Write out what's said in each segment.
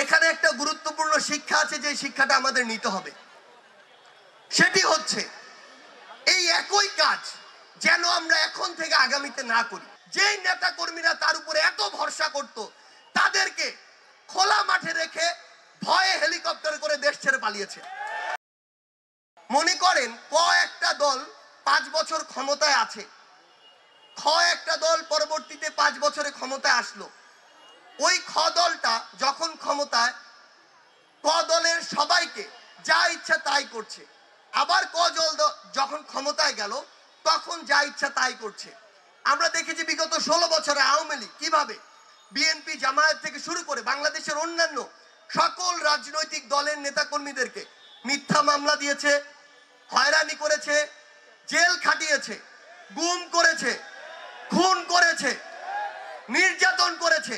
এখানে একটা গুরুত্বপূর্ণ শিক্ষা আছে, যে শিক্ষাটা আমাদের নিতে হবে। সেটি হচ্ছে এই একই কাজ যেন আমরা এখন থেকে আগামীতে না করি। যেই নেতা কর্মীরা তার উপরে এত ভরসা করত, তাদেরকে খোলা মাঠে রেখে ভয়ে হেলিকপ্টার করে দেশ ছেড়ে পালিয়েছে। মনে করেন একটা দল 5 বছর ক্ষমতায় আছে, একটা দল পরবর্তীতে 5 বছরে ক্ষমতায় আসলো। ওই দলটা যখন ক্ষমতায়, দলের সবাইকে যা ইচ্ছা তাই করছে। আবার দল যখন ক্ষমতায় গেল, তখন যা ইচ্ছা তাই করছে। আমরা দেখেছি বিগত 16 বছরে আওয়ামী লীগ কিভাবে বিএনপি, জামায়াত থেকে শুরু করে বাংলাদেশের অন্যান্য সকল রাজনৈতিক দলের নেতাকর্মীদেরকে মিথ্যা মামলা দিয়েছে, হয়রানি করেছে, জেল খাটিয়েছে, গুম করেছে, খুন করেছে, নির্যাতন করেছে,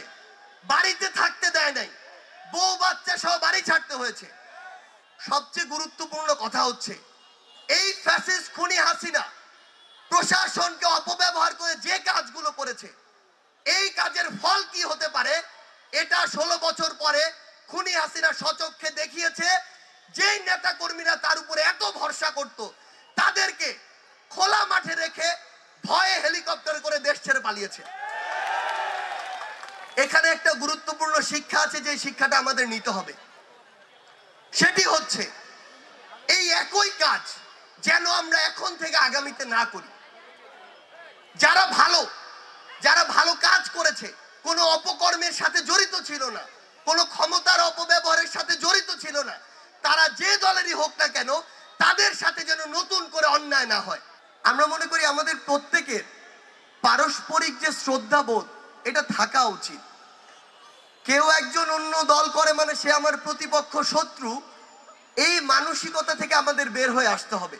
বাড়িতে থাকতে দেয় নাই, বউ বাচ্চা সহ বাড়ি ছাড়তে হয়েছে। সবচেয়ে গুরুত্বপূর্ণ কথা হচ্ছে, এই ফ্যাসিস্ট খুনি হাসিনা প্রশাসনকে অপব্যবহার করে যে কাজগুলো করেছে, এই কাজের ফল কি হতে পারে এটা 16 বছর পরে খুনি হাসিনা স্বচক্ষে দেখিয়েছে। যেই নেতা কর্মীরা তার উপরে এত ভরসা করত, তাদেরকে খোলা মাঠে রেখে ভয়ে হেলিকপ্টার করে দেশ ছেড়ে পালিয়েছে। এখানে একটা গুরুত্বপূর্ণ শিক্ষা আছে, যে শিক্ষাটা আমাদের নিতে হবে। সেটি হচ্ছে এই একই কাজ যেন আমরা এখন থেকে আগামীতে না করি। যারা ভালো কাজ করেছে, কোনো অপকর্মের সাথে জড়িত ছিল না, কোনো ক্ষমতার অপব্যবহারের সাথে জড়িত ছিল না, তারা যে দলেরই হোক না কেন, তাদের সাথে যেন নতুন করে অন্যায় না হয়। আমরা মনে করি আমাদের প্রত্যেকের পারস্পরিক যে শ্রদ্ধাবোধ, এটা থাকা উচিত। কেউ একজন অন্য দল করে মানে সে আমার প্রতিপক্ষ, শত্রু, এই মানসিকতা থেকে আমাদের বের হয়ে আসতে হবে।